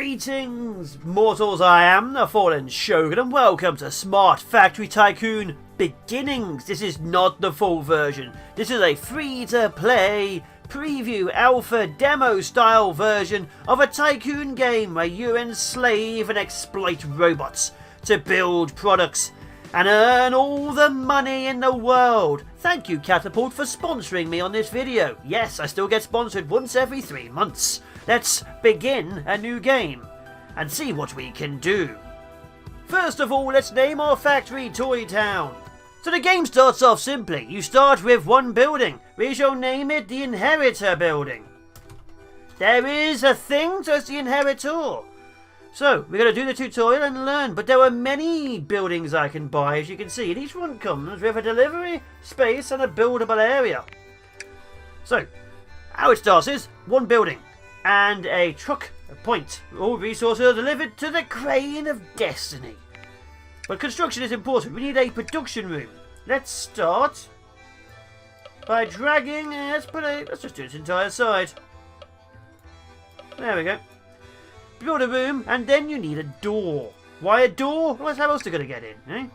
Greetings, mortals, I am the Fallen Shogun and welcome to Smart Factory Tycoon Beginnings. This is not the full version. This is a free-to-play preview alpha demo style version of a tycoon game where you enslave and exploit robots to build products and earn all the money in the world. Thank you, Catapult, for sponsoring me on this video. Yes, I still get sponsored once every 3 months. Let's begin a new game and see what we can do. First of all, let's name our factory Toy Town. So the game starts off simply. You start with one building. We shall name it the Inheritor Building. There is a thing, so it's the Inheritor. So, we're going to do the tutorial and learn, but there are many buildings I can buy, as you can see, and each one comes with a delivery space and a buildable area. So, how it starts is one building and a truck point. All resources are delivered to the Crane of Destiny. But construction is important. We need a production room. Let's start by dragging, let's just do this entire side. There we go. Build a room, and then you need a door. Why a door? Well, how else are they going to get in, eh?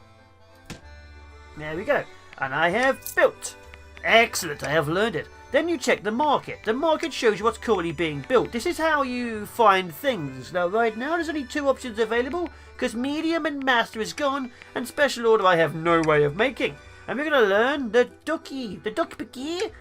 There we go. And I have built. Excellent, I have learned it. Then you check the market. The market shows you what's currently being built. This is how you find things. Now, right now, there's only 2 options available, because medium and master is gone, and special order I have no way of making. And we're going to learn the duck biggie,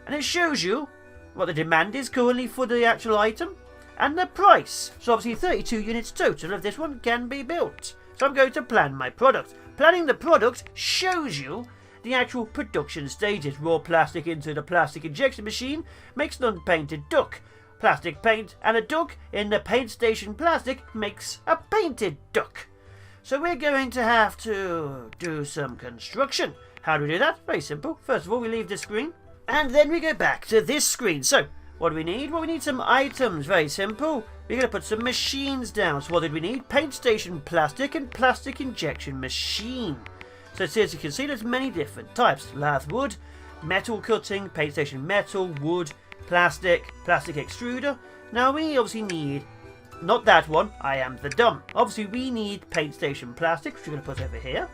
and it shows you what the demand is currently for the actual item, and the price. So obviously 32 units total of this one can be built. So I'm going to plan my product. Planning the product shows you the actual production stages. Raw plastic into the plastic injection machine makes an unpainted duck. Plastic paint and a duck in the paint station plastic makes a painted duck. So we're going to have to do some construction. How do we do that? Very simple. First of all, we leave this screen and then we go back to this screen. So what do we need? Well, we need some items. Very simple. We're going to put some machines down. So what did we need? Paint station plastic and plastic injection machine. So as you can see, there's many different types. Lathe wood, metal cutting, paint station metal, wood, plastic, plastic extruder. Now we obviously need, not that one, I am the dumb. Obviously we need paint station plastic, which we're going to put over here.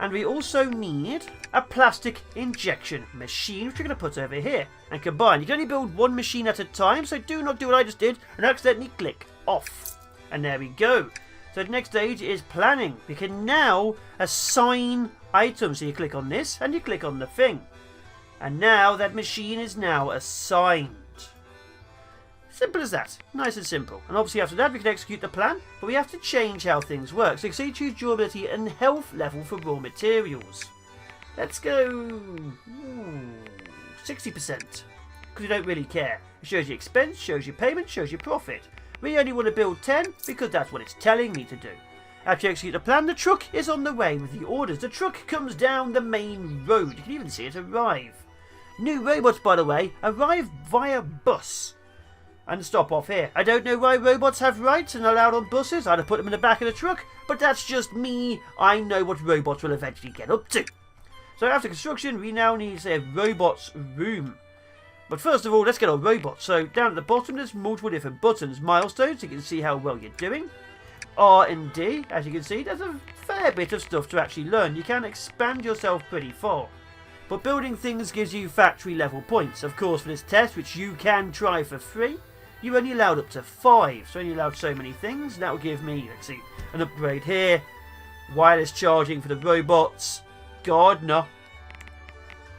And we also need a plastic injection machine, which we're going to put over here. And combine. You can only build one machine at a time, so do not do what I just did and accidentally click off. And there we go. So the next stage is planning. We can now assign items. So you click on this and you click on the thing. And now that machine is now assigned. Simple as that. Nice and simple. And obviously after that we can execute the plan, but we have to change how things work. So you can see choose durability and health level for raw materials. Let's go 60%. Because we don't really care. It shows you expense, shows you payment, shows you profit. We only want to build 10 because that's what it's telling me to do. After you execute the plan, the truck is on the way with the orders. The truck comes down the main road. You can even see it arrive. New robots, by the way, arrive via bus and stop off here. I don't know why robots have rights and are allowed on buses. I'd have put them in the back of the truck, but that's just me. I know what robots will eventually get up to. So after construction, we now need, say, a robot's room. But first of all, let's get our robots. So down at the bottom, there's multiple different buttons, milestones, so you can see how well you're doing. R and D, as you can see, there's a fair bit of stuff to actually learn. You can expand yourself pretty far. But building things gives you factory level points. Of course, for this test, which you can try for free, you're only allowed up to 5. So only allowed so many things. That will give me, let's see, an upgrade here. Wireless charging for the robots. Gardener.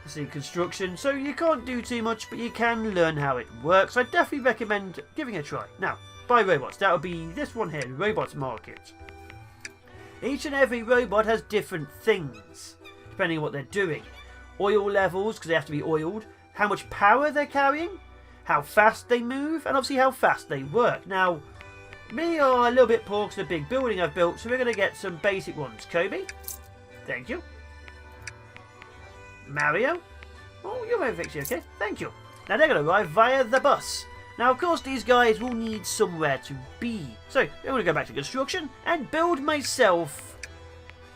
See, construction, so you can't do too much, but you can learn how it works. I definitely recommend giving it a try. Now, buy robots. That would be this one here, robots market. Each and every robot has different things, depending on what they're doing. Oil levels, because they have to be oiled. How much power they're carrying. How fast they move, and obviously how fast they work. Now, we are a little bit poor because of the big building I've built, so we're going to get some basic ones. Kobe, thank you. Mario? Oh, you're very fixy, okay? Thank you. Now they're going to arrive via the bus. Now, of course, these guys will need somewhere to be. So, I'm going to go back to construction and build myself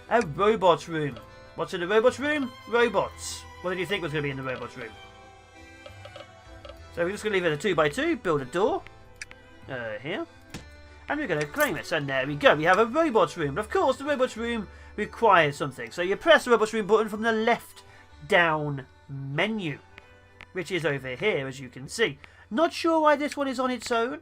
a robot's room. What's in the robot's room? Robots. What did you think was going to be in the robot's room? So we're just going to leave it a 2x2, build a door. Here. and we're going to claim it. And there we go. We have a robots room. But of course, the robots room requires something. So you press the robots room button from the left down menu, which is over here, as you can see. Not sure why this one is on its own.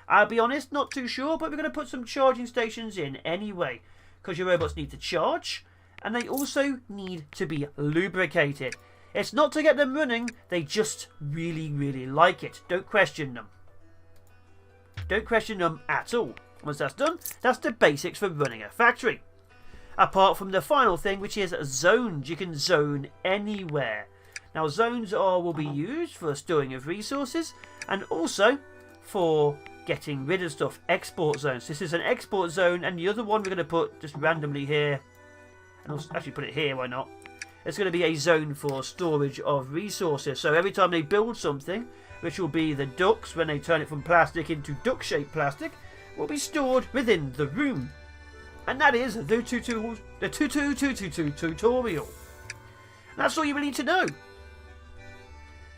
I'll be honest, not too sure, but we're going to put some charging stations in anyway, because your robots need to charge, and they also need to be lubricated. It's not to get them running, they just really, really like it. Don't question them. Don't question them at all. Once that's done, that's the basics for running a factory. Apart from the final thing, which is zones. You can zone anywhere. Now, zones will be used for storing of resources, and also for getting rid of stuff. Export zones. This is an export zone, and the other one we're going to put just randomly here. And I'll actually put it here, why not? It's going to be a zone for storage of resources. So every time they build something, which will be the ducts when they turn it from plastic into duct-shaped plastic, will be stored within the room. And that is the 22222 tutorial. And that's all you really need to know.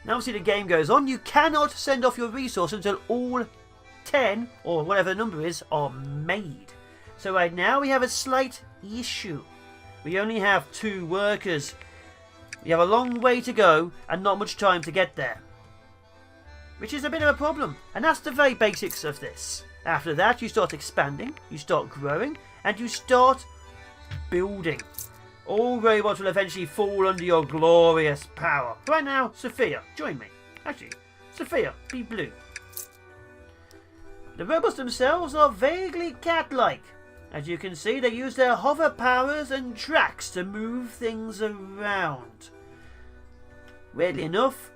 Now obviously the game goes on. You cannot send off your resource until all 10, or whatever the number is, are made. So right now we have a slight issue. We only have 2 workers. We have a long way to go and not much time to get there, which is a bit of a problem. And that's the very basics of this. After that you start expanding, you start growing, and you start building. All robots will eventually fall under your glorious power. Right now, Sophia, join me. Actually, Sophia, be blue. The robots themselves are vaguely cat-like. As you can see, they use their hover powers and tracks to move things around. Weirdly enough,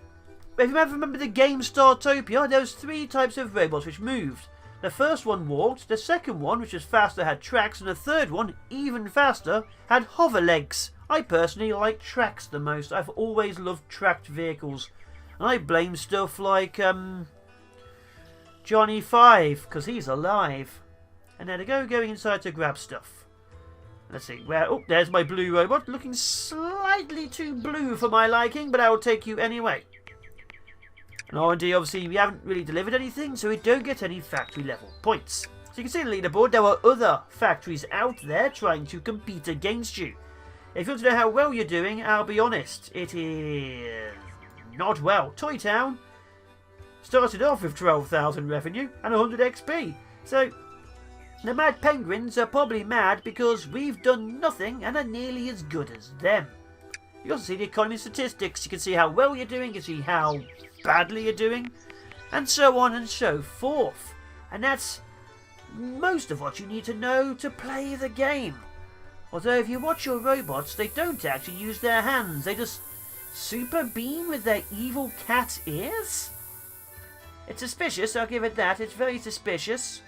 if you ever remember the game Startopia, there was 3 types of robots which moved. The first one walked, the second one, which was faster, had tracks, and the third one, even faster, had hover legs. I personally like tracks the most. I've always loved tracked vehicles. And I blame stuff like Johnny 5, because he's alive. And there they go, going inside to grab stuff. Let's see, where... Oh, there's my blue robot, looking slightly too blue for my liking, but I will take you anyway. And R&D, obviously, we haven't really delivered anything, so we don't get any factory level points. So you can see the leaderboard, there are other factories out there trying to compete against you. If you want to know how well you're doing, I'll be honest, it is not well. Toy Town started off with 12,000 revenue and 100 XP. So the Mad Penguins are probably mad because we've done nothing and are nearly as good as them. You also see the economy statistics. You can see how well you're doing, you can see how badly you're doing, and so on and so forth. And that's most of what you need to know to play the game. Although if you watch your robots, they don't actually use their hands. They just super beam with their evil cat ears. It's suspicious, I'll give it that. It's very suspicious.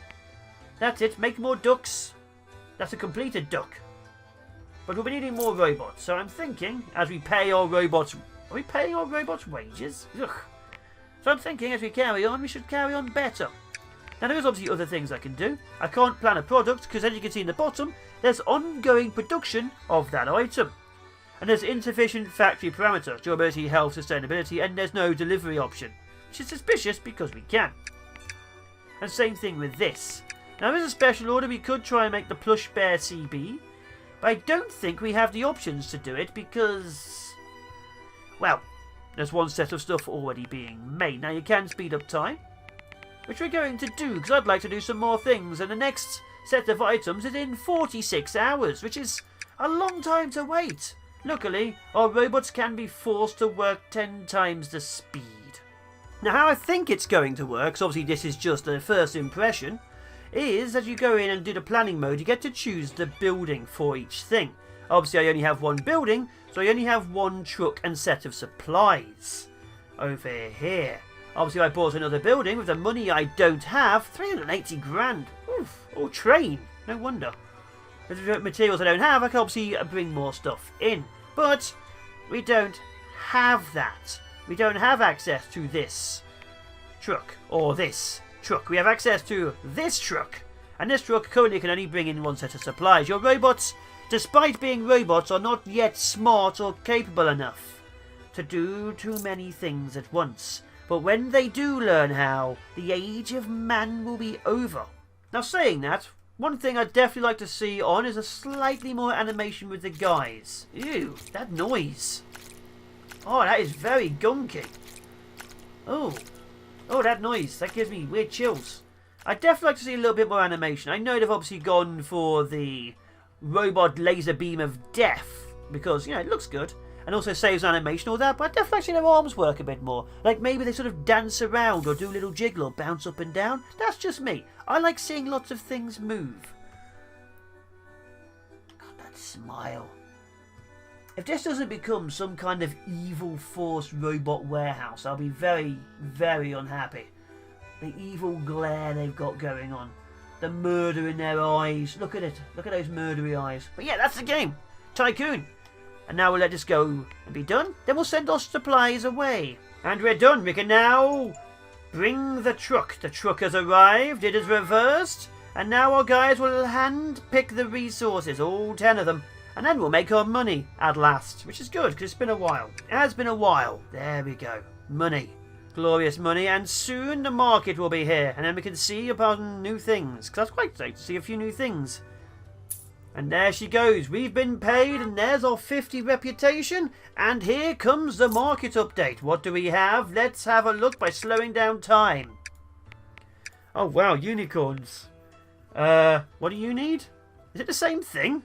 That's it, make more ducks. That's a completed duck. But we'll be needing more robots, so I'm thinking, as we pay our robots... Are we paying our robots wages? Ugh. So I'm thinking, as we carry on, we should carry on better. Now there's obviously other things I can do. I can't plan a product, because as you can see in the bottom, there's ongoing production of that item. And there's insufficient factory parameters, durability, health, sustainability, and there's no delivery option. Which is suspicious, because we can. And same thing with this. Now as a special order, we could try and make the plush bear CB, but I don't think we have the options to do it because, well, there's one set of stuff already being made. Now you can speed up time, which we're going to do because I'd like to do some more things, and the next set of items is in 46 hours, which is a long time to wait. Luckily, our robots can be forced to work 10 times the speed. Now how I think it's going to work, because obviously this is just a first impression, is as you go in and do the planning mode, you get to choose the building for each thing. Obviously I only have one building, so I only have one truck and set of supplies. Over here. Obviously I bought another building with the money I don't have, 380 grand. Oof, oh train, no wonder. With the materials I don't have, I can obviously bring more stuff in. But we don't have that. We don't have access to this truck or this truck. We have access to this truck, and this truck currently can only bring in one set of supplies. Your robots, despite being robots, are not yet smart or capable enough to do too many things at once. But when they do learn how, the age of man will be over. Now saying that, one thing I'd definitely like to see on is a slightly more animation with the guys. Ew, that noise. Oh, that is very gunky. Oh, that noise. That gives me weird chills. I'd definitely like to see a little bit more animation. I know they've obviously gone for the robot laser beam of death because, you know, it looks good and also saves animation, all that, but I'd definitely like to see their arms work a bit more. Like maybe they sort of dance around or do a little jiggle or bounce up and down. That's just me. I like seeing lots of things move. God, that smile. If this doesn't become some kind of evil force robot warehouse, I'll be very, very unhappy. The evil glare they've got going on. The murder in their eyes. Look at it. Look at those murdery eyes. But yeah, that's the game. Tycoon. And now we'll let this go and be done. Then we'll send our supplies away. And we're done. We can now bring the truck. The truck has arrived. It is reversed. And now our guys will hand pick the resources. All 10 of them. And then we'll make our money at last. Which is good because it's been a while. It has been a while. There we go. Money. Glorious money. And soon the market will be here. And then we can see about new things. Because that's quite exciting to see a few new things. And there she goes. We've been paid and there's our 50 reputation. And here comes the market update. What do we have? Let's have a look by slowing down time. Oh wow, unicorns. What do you need? Is it the same thing?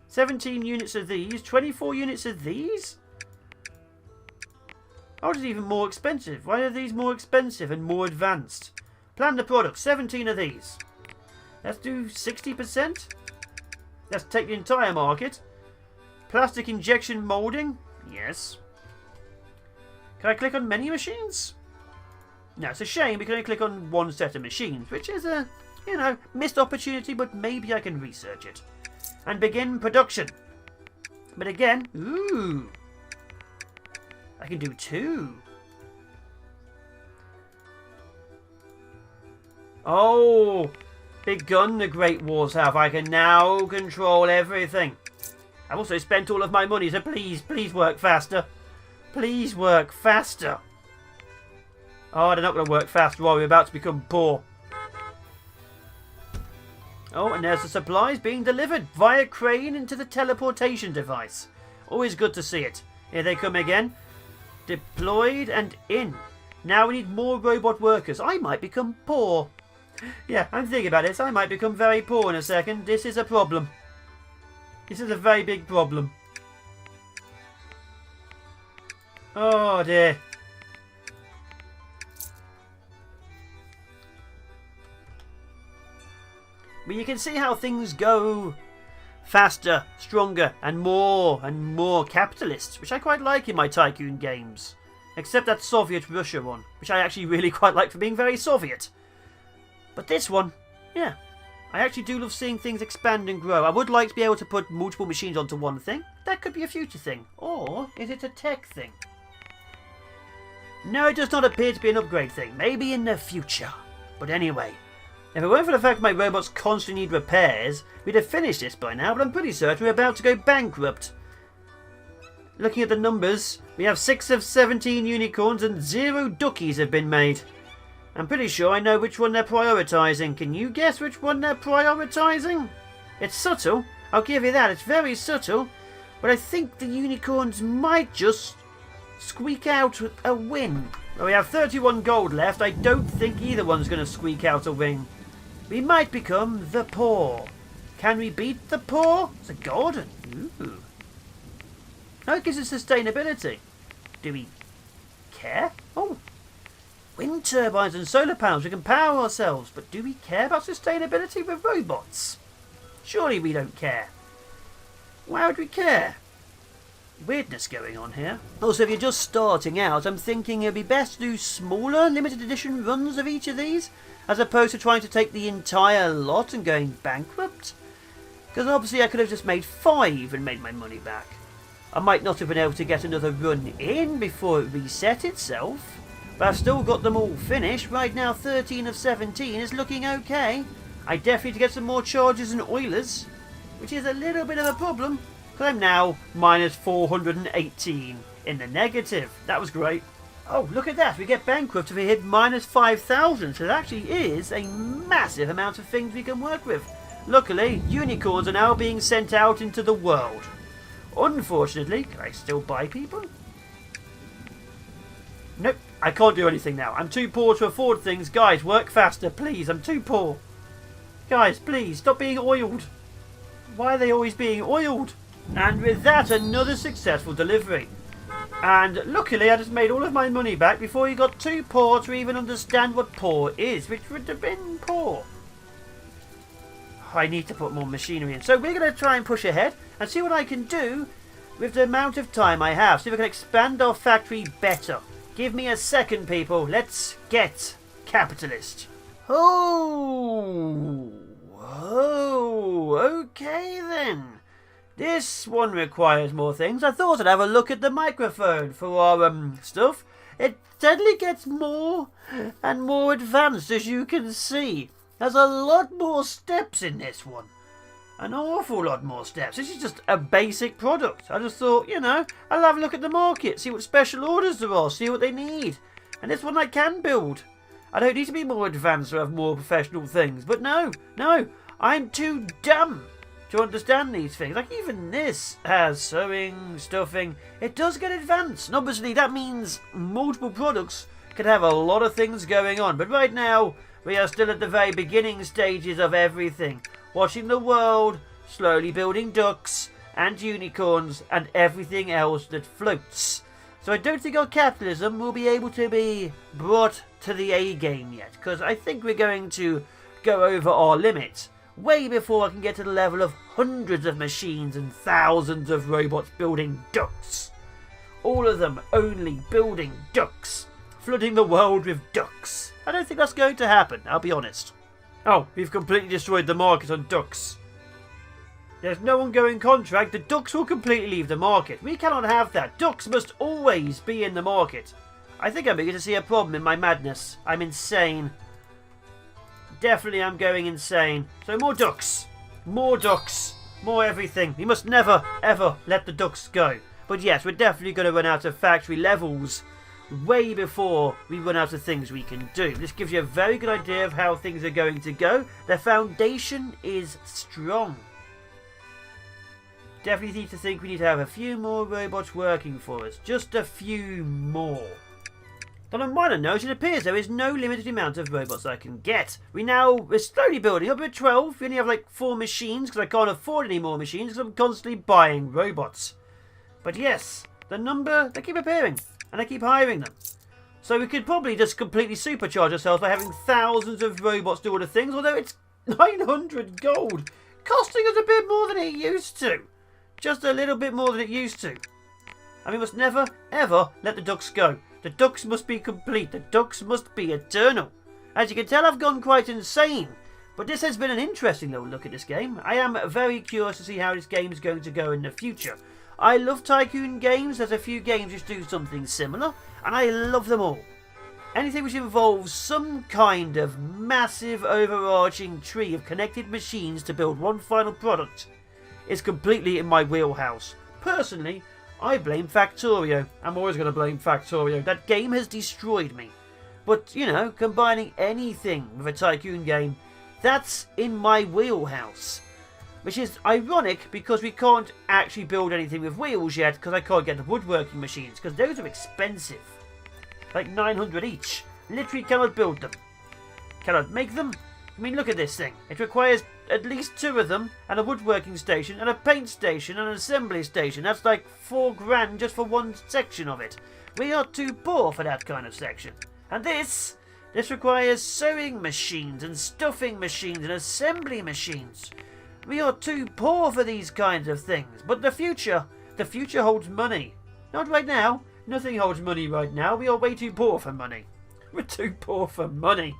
17 units of these, 24 units of these? Oh, it's even more expensive. Why are these more expensive and more advanced? Plan the product, 17 of these. Let's do 60%. Let's take the entire market. Plastic injection molding. Yes. Can I click on many machines? No, it's a shame we can only click on one set of machines, which is a, you know, missed opportunity, but maybe I can research it. And begin production. But again, ooh, I can do 2. Oh, big gun the Great Wars have. I can now control everything. I've also spent all of my money, so please, please work faster. Please work faster. Oh, they're not going to work faster, are we? We're about to become poor. Oh, and there's the supplies being delivered via crane into the teleportation device. Always good to see it. Here they come again. Deployed and in. Now we need more robot workers. I might become poor. Yeah, I'm thinking about this. I might become very poor in a second. This is a problem. This is a very big problem. Oh dear. But you can see how things go faster, stronger, and more capitalist, which I quite like in my Tycoon games. Except that Soviet Russia one, which I actually really quite like for being very Soviet. But this one, yeah, I actually do love seeing things expand and grow. I would like to be able to put multiple machines onto one thing. That could be a future thing. Or is it a tech thing? No, it does not appear to be an upgrade thing. Maybe in the future. But anyway, if it weren't for the fact my robots constantly need repairs, we'd have finished this by now, but I'm pretty certain we're about to go bankrupt. Looking at the numbers, we have 6 of 17 unicorns and 0 duckies have been made. I'm pretty sure I know which one they're prioritising. Can you guess which one they're prioritising? It's subtle, I'll give you that, it's very subtle, but I think the unicorns might just squeak out a win. Well, we have 31 gold left. I don't think either one's going to squeak out a win. We might become the poor. Can we beat the poor? It's a golden. Ooh. Oh, it gives us sustainability. Do we care? Oh, wind turbines and solar panels. We can power ourselves. But do we care about sustainability with robots? Surely we don't care. Why would we care? Weirdness going on here. Also, if you're just starting out, I'm thinking it'd be best to do smaller limited edition runs of each of these, as opposed to trying to take the entire lot and going bankrupt. Because obviously I could have just made 5 and made my money back. I might not have been able to get another run in before it reset itself, but I've still got them all finished. Right now 13 of 17 is looking okay. I definitely need to get some more charges and oilers, which is a little bit of a problem. I'm now minus 418 in the negative. That was great. Oh, look at that. We get bankrupt if we hit minus 5,000. So that actually is a massive amount of things we can work with. Luckily, unicorns are now being sent out into the world. Unfortunately, can I still buy people? Nope, I can't do anything now. I'm too poor to afford things. Guys, work faster, please. I'm too poor. Guys, please, stop being oiled. Why are they always being oiled? And with that, another successful delivery. And luckily, I just made all of my money back before he got too poor to even understand what poor is, which would have been poor. I need to put more machinery in. So we're going to try and push ahead and see what I can do with the amount of time I have. See if I can expand our factory better. Give me a second, people. Let's get capitalist. Oh, okay then. This one requires more things. I thought I'd have a look at the microphone for our stuff. It steadily gets more and more advanced, as you can see. There's a lot more steps in this one. An awful lot more steps. This is just a basic product. I just thought, you know, I'll have a look at the market, see what special orders there are, see what they need. And this one I can build. I don't need to be more advanced or have more professional things. But no, I'm too dumb to understand these things. Like even this has sewing, stuffing. It does get advanced. And obviously that means multiple products can have a lot of things going on. But right now, we are still at the very beginning stages of everything. Watching the world, slowly building ducks and unicorns and everything else that floats. So I don't think our capitalism will be able to be brought to the A game yet. Because I think we're going to go over our limit way before I can get to the level of hundreds of machines and thousands of robots building ducks. All of them only building ducks. Flooding the world with ducks. I don't think that's going to happen, I'll be honest. Oh, we've completely destroyed the market on ducks. There's no ongoing contract. The ducks will completely leave the market. We cannot have that. Ducks must always be in the market. I think I'm beginning to see a problem in my madness. I'm insane. Definitely I'm going insane. So more ducks. More ducks. More everything. We must never, ever let the ducks go. But yes, we're definitely going to run out of factory levels way before we run out of things we can do. This gives you a very good idea of how things are going to go. The foundation is strong. Definitely need to think we need to have a few more robots working for us. Just a few more. On a minor note, it appears there is no limited amount of robots I can get. We're slowly building up. We're at 12. We only have like 4 machines because I can't afford any more machines because I'm constantly buying robots. But yes, the number, they keep appearing. And I keep hiring them. So we could probably just completely supercharge ourselves by having thousands of robots do all the things, although it's 900 gold, costing us a bit more than it used to. Just a little bit more than it used to. And we must never, ever let the ducks go. The ducks must be complete. The ducks must be eternal. As you can tell, I've gone quite insane. But this has been an interesting little look at this game. I am very curious to see how this game is going to go in the future. I love Tycoon games. There's a few games which do something similar, and I love them all. Anything which involves some kind of massive overarching tree of connected machines to build one final product is completely in my wheelhouse. Personally, I blame Factorio. I'm always going to blame Factorio. That game has destroyed me. But, you know, combining anything with a Tycoon game, that's in my wheelhouse. Which is ironic because we can't actually build anything with wheels yet because I can't get the woodworking machines because those are expensive. Like 900 each. Literally cannot build them. Cannot make them. I mean, look at this thing. It requires at least 2 of them and a woodworking station and a paint station and an assembly station. That's like 4 grand just for one section of it. We are too poor for that kind of section. And this requires sewing machines and stuffing machines and assembly machines. We are too poor for these kinds of things. But the future holds money. Not right now. Nothing holds money right now. We are way too poor for money. We're too poor for money.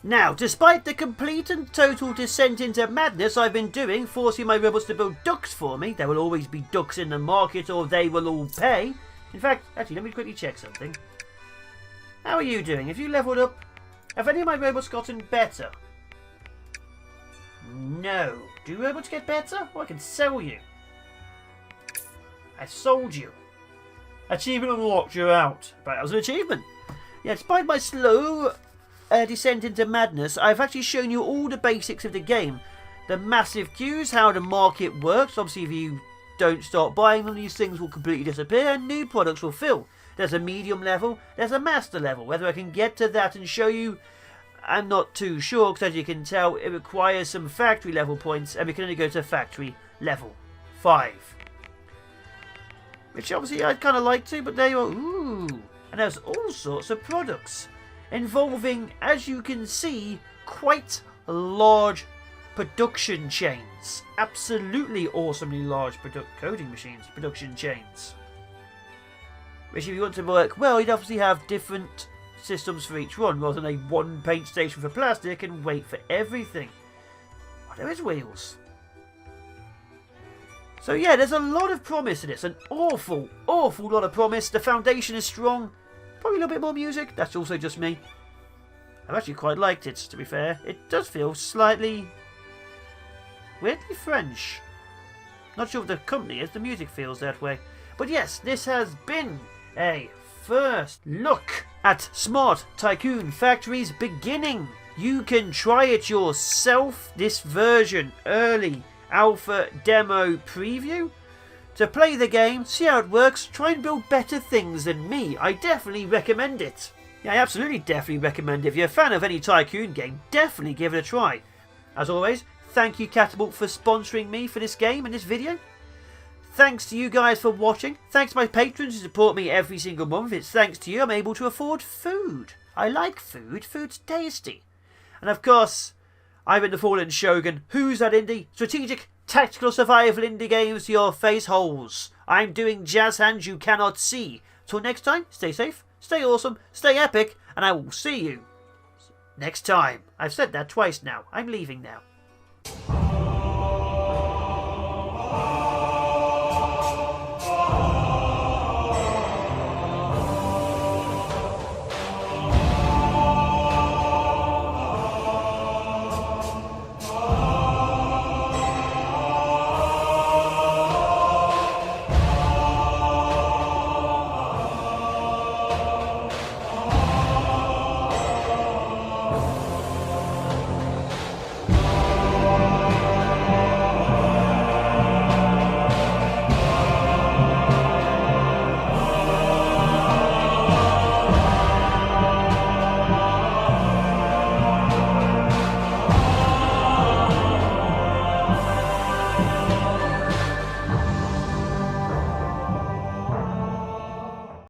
Now, despite the complete and total descent into madness I've been doing, forcing my robots to build ducks for me, there will always be ducks in the market or they will all pay. In fact, actually, let me quickly check something. How are you doing? Have you leveled up? Have any of my robots gotten better? No. Do robots get better? Well, I can sell you. I sold you. Achievement unlocked, you're out. But that was an achievement. Yeah, despite my slow descent into madness, I've actually shown you all the basics of the game. The massive queues, how the market works. Obviously, if you don't start buying them, these things will completely disappear and new products will fill. There's a medium level, there's a master level. Whether I can get to that and show you, I'm not too sure, because as you can tell, it requires some factory level points, and we can only go to factory level 5. Which obviously I'd kind of like to, but there you are. Ooh. And there's all sorts of products involving, as you can see, quite large production chains. Absolutely awesomely large coding machines, production chains. Which if you want to work well, you'd obviously have different systems for each one, rather than a one paint station for plastic and wait for everything. Oh, there is wheels. So yeah, there's a lot of promise in this. An awful lot of promise. The foundation is strong. Probably a little bit more music. That's also just me. I've actually quite liked it, to be fair. It does feel slightly weirdly French. Not sure what the company is. The music feels that way. But yes, this has been a first look at Smart Tycoon Factory's beginning. You can try it yourself. This version, early alpha demo preview. To play the game, see how it works, try and build better things than me. I definitely recommend it. Yeah, I absolutely definitely recommend it. If you're a fan of any Tycoon game, definitely give it a try. As always, thank you Catapult for sponsoring me for this game and this video. Thanks to you guys for watching. Thanks to my patrons who support me every single month. It's thanks to you I'm able to afford food. I like food. Food's tasty. And of course, I've been the Fallen Shogun. Who's that indie? Strategic, tactical survival indie games to your face holes. I'm doing jazz hands you cannot see. Till next time, stay safe, stay awesome, stay epic, and I will see you next time. I've said that twice now. I'm leaving now.